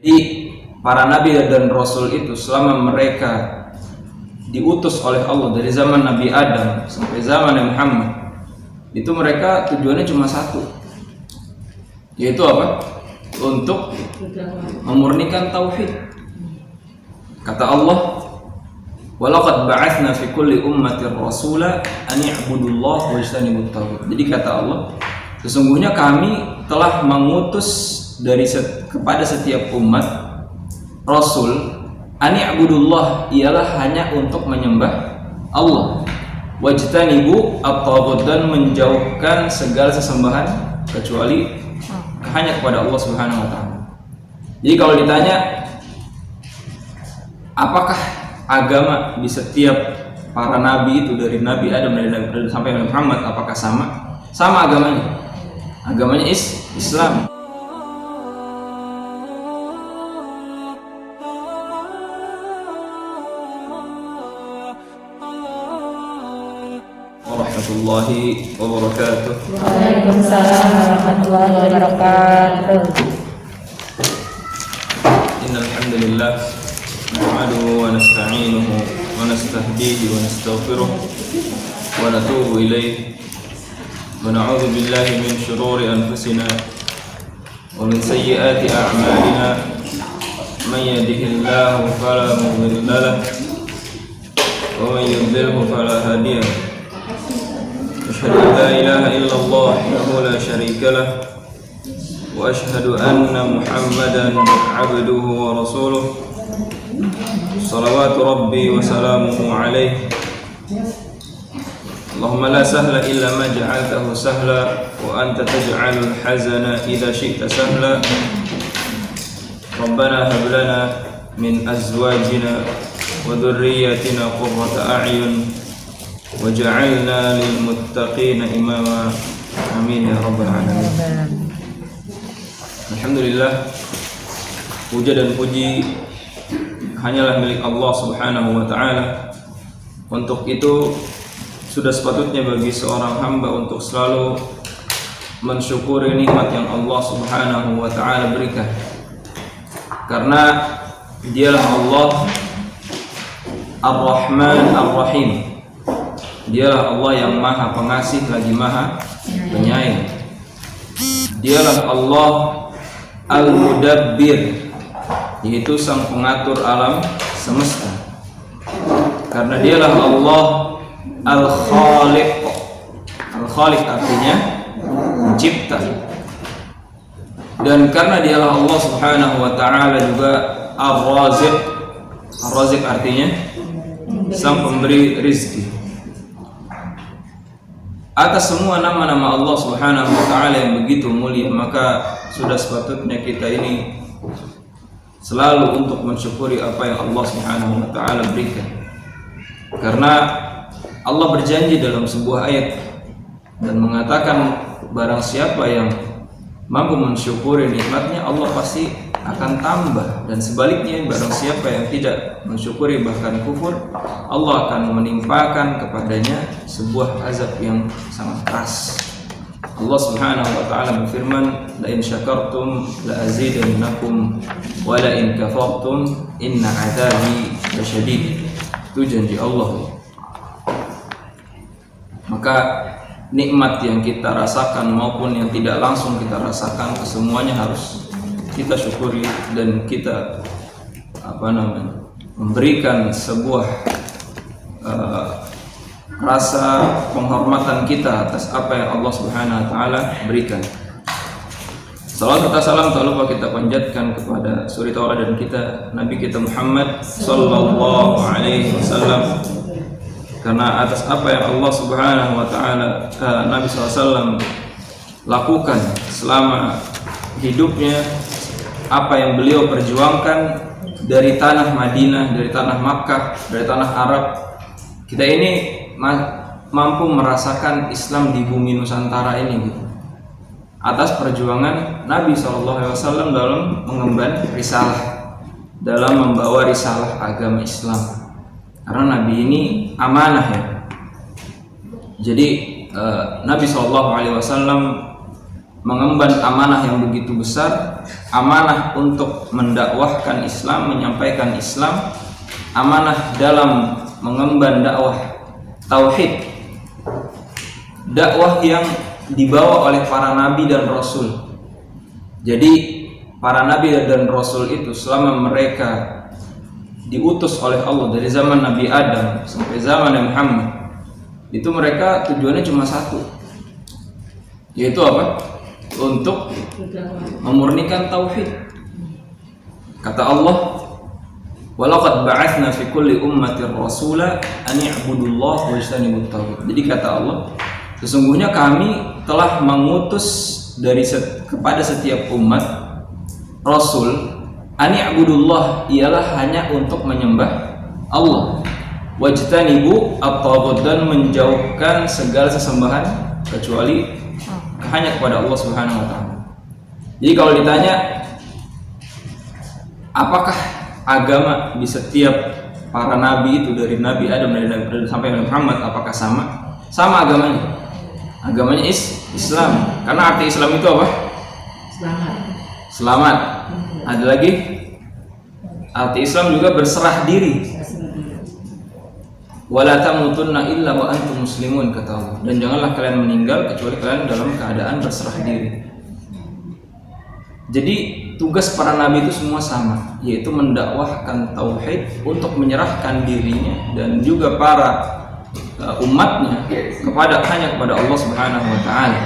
Jadi para nabi dan rasul itu selama mereka diutus oleh Allah dari zaman Nabi Adam sampai zaman Nabi Muhammad, itu mereka tujuannya cuma satu, yaitu apa? Untuk memurnikan tauhid. Kata Allah, walaqad ba'atsna fi kulli ummatin rasula an i'budullaha wajtanibut taghut. Jadi kata Allah, sesungguhnya kami telah mengutus kepada setiap umat rasul an i'budullah, ialah hanya untuk menyembah Allah, wajtanibu at-taghut, dan menjauhkan segala sesembahan kecuali hanya kepada Allah Subhanahu wa taala. Jadi kalau ditanya apakah agama di setiap para nabi itu dari Nabi Adam dari sampai Nabi Muhammad apakah sama? Sama agamanya. Agamanya Islam. Warahmatullahi wabarakatuh. Waalaikumsalam warahmatullahi wabarakatuh. Innal hamdalillah nahmaduhu wa nasta'inuhu wa nastahdihi wa nastaghfiruh wa natubu ilayh wa na'udzu billahi min shururi anfusina wa min sayyiati a'malina. Man yahdihillahu fala mudilla lahu wa man yudlilhu fala hadiya lahu. أشهد أن لا إله إلا الله وحده لا شريك له وأشهد أن محمدا عبده ورسوله صلوات ربي وسلامه عليه. اللهم لا سهل إلا ما جعلته سهلا وأنت تجعل الحزن إذا شئت سهلا. ربنا هب لنا من أزواجنا وذرياتنا قرة أعين waj'alna lil muttaqina imama. Amin ya rabbal alamin. Alhamdulillah, puja dan puji hanyalah milik Allah Subhanahu wa taala. Untuk itu sudah sepatutnya bagi seorang hamba untuk selalu mensyukuri nikmat yang Allah Subhanahu wa taala berikan. Karena Dialah Allah Ar-Rahman Ar-Rahim. Dialah Allah yang maha pengasih lagi maha penyayang. Dialah Allah Al-Mudabbir, yaitu sang pengatur alam semesta. Karena dialah Allah Al-Khaliq. Al-Khaliq artinya mencipta. Dan karena dialah Allah Subhanahu wa ta'ala juga Ar-Raziq. Ar-Raziq artinya sang pemberi rizki. Atas semua nama-nama Allah Subhanahu wa ta'ala yang begitu mulia, maka sudah sepatutnya kita ini selalu untuk mensyukuri apa yang Allah Subhanahu wa ta'ala berikan. Karena Allah berjanji dalam sebuah ayat dan mengatakan barang siapa yang mampu mensyukuri nikmatnya, Allah pasti akan tambah. Dan sebaliknya, barang siapa yang tidak mensyukuri bahkan kufur, Allah akan menimpakan kepadanya sebuah azab yang sangat keras. Allah Subhanahu wa ta'ala berfirman, la in syakartum la azidannakum wa la in kafartum inna adzabi lasyadid. Itu janji Allah. Maka nikmat yang kita rasakan maupun yang tidak langsung kita rasakan, kesemuanya harus kita syukuri dan kita memberikan sebuah rasa penghormatan kita atas apa yang Allah Subhanahu wa ta'ala berikan. Salawat serta salam tak lupa kita panjatkan kepada suri tauladan kita, Nabi kita Muhammad sallallahu alaihi wasallam. Karena atas apa yang Allah Subhanahu wa ta'ala Nabi SAW lakukan selama hidupnya, apa yang beliau perjuangkan dari tanah Madinah, dari tanah Makkah, dari tanah Arab, kita ini mampu merasakan Islam di bumi Nusantara ini gitu. Atas perjuangan Nabi SAW dalam mengemban risalah, dalam membawa risalah agama Islam. Karena Nabi ini amanah ya. Jadi Nabi SAW mengemban amanah yang begitu besar, amanah untuk mendakwahkan Islam, menyampaikan Islam, amanah dalam mengemban dakwah tauhid, dakwah yang dibawa oleh para nabi dan rasul. Jadi para nabi dan rasul itu selama mereka diutus oleh Allah dari zaman Nabi Adam sampai zaman Nabi Muhammad, itu mereka tujuannya cuma satu, yaitu apa? Untuk memurnikan tauhid. Kata Allah, walaqad ba'atsna fi kulli ummatin rasula an i'budullaha wajtanibut taghut. Jadi kata Allah, sesungguhnya kami telah mengutus kepada setiap umat rasul, an i'budullah, ialah hanya untuk menyembah Allah, wajtanibu at-taghut, dan menjauhkan segala sesembahan kecuali hanya kepada Allah Subhanahu wa taala. Jadi kalau ditanya apakah agama di setiap para nabi itu dari Nabi Adam sampai Nabi Muhammad apakah sama? Sama agamanya. Agamanya Islam. Karena arti Islam itu apa? Selamat. Ada lagi? Arti Islam juga berserah diri. Wala tamutunna illa wa antum muslimun, kata Allah. Dan janganlah kalian meninggal kecuali kalian dalam keadaan berserah diri. Jadi tugas para nabi itu semua sama, yaitu mendakwahkan tauhid, untuk menyerahkan dirinya dan juga para umatnya hanya kepada Allah Subhanahu wa taala.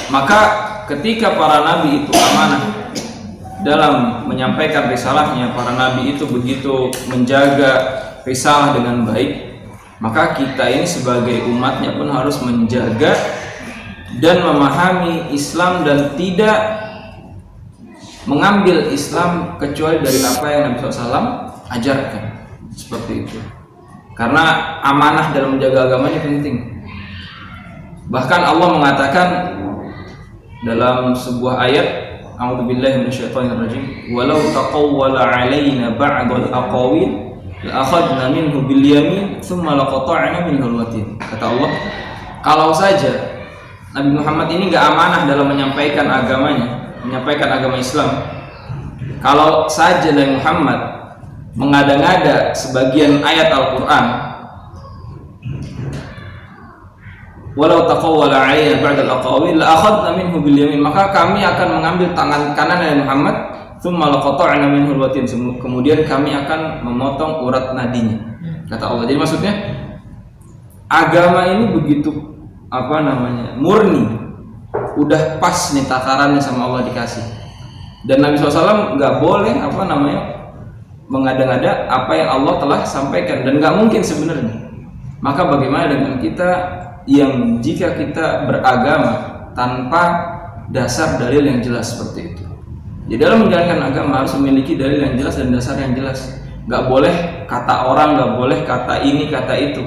Maka ketika para nabi itu amanah dalam menyampaikan risalahnya, para nabi itu begitu menjaga risalah dengan baik, maka kita ini sebagai umatnya pun harus menjaga dan memahami Islam dan tidak mengambil Islam kecuali dari apa yang Nabi SAW ajarkan. Seperti itu. Karena amanah dalam menjaga agamanya penting. Bahkan Allah mengatakan dalam sebuah ayat, a'udzubillahi minasyaitonirrajim, walau taqawwala 'alaina ba'dal aqawil la akhadna minhu bil yamin thumma laqata'na minhu al-watin. Kata Allah, kalau saja Nabi Muhammad ini enggak amanah dalam menyampaikan agamanya, menyampaikan agama Islam, kalau saja Nabi Muhammad mengada-ngada sebagian ayat Al-Qur'an, walau taqawwala 'alaina ba'dal aqawil la akhadna minhu bil yamin, maka kami akan mengambil tangan kanan Nabi Muhammad, tsumma laqata'na minhu al-watin, kemudian kami akan memotong urat nadinya, kata Allah. Jadi maksudnya agama ini begitu murni, udah pas nih takarannya sama Allah dikasih. Dan Nabi SAW nggak boleh mengada-ngada apa yang Allah telah sampaikan, dan nggak mungkin sebenarnya. Maka bagaimana dengan kita yang jika kita beragama tanpa dasar dalil yang jelas seperti itu? Jadi dalam menjalankan agama harus memiliki dalil yang jelas dan dasar yang jelas. Nggak boleh kata orang, nggak boleh kata ini kata itu.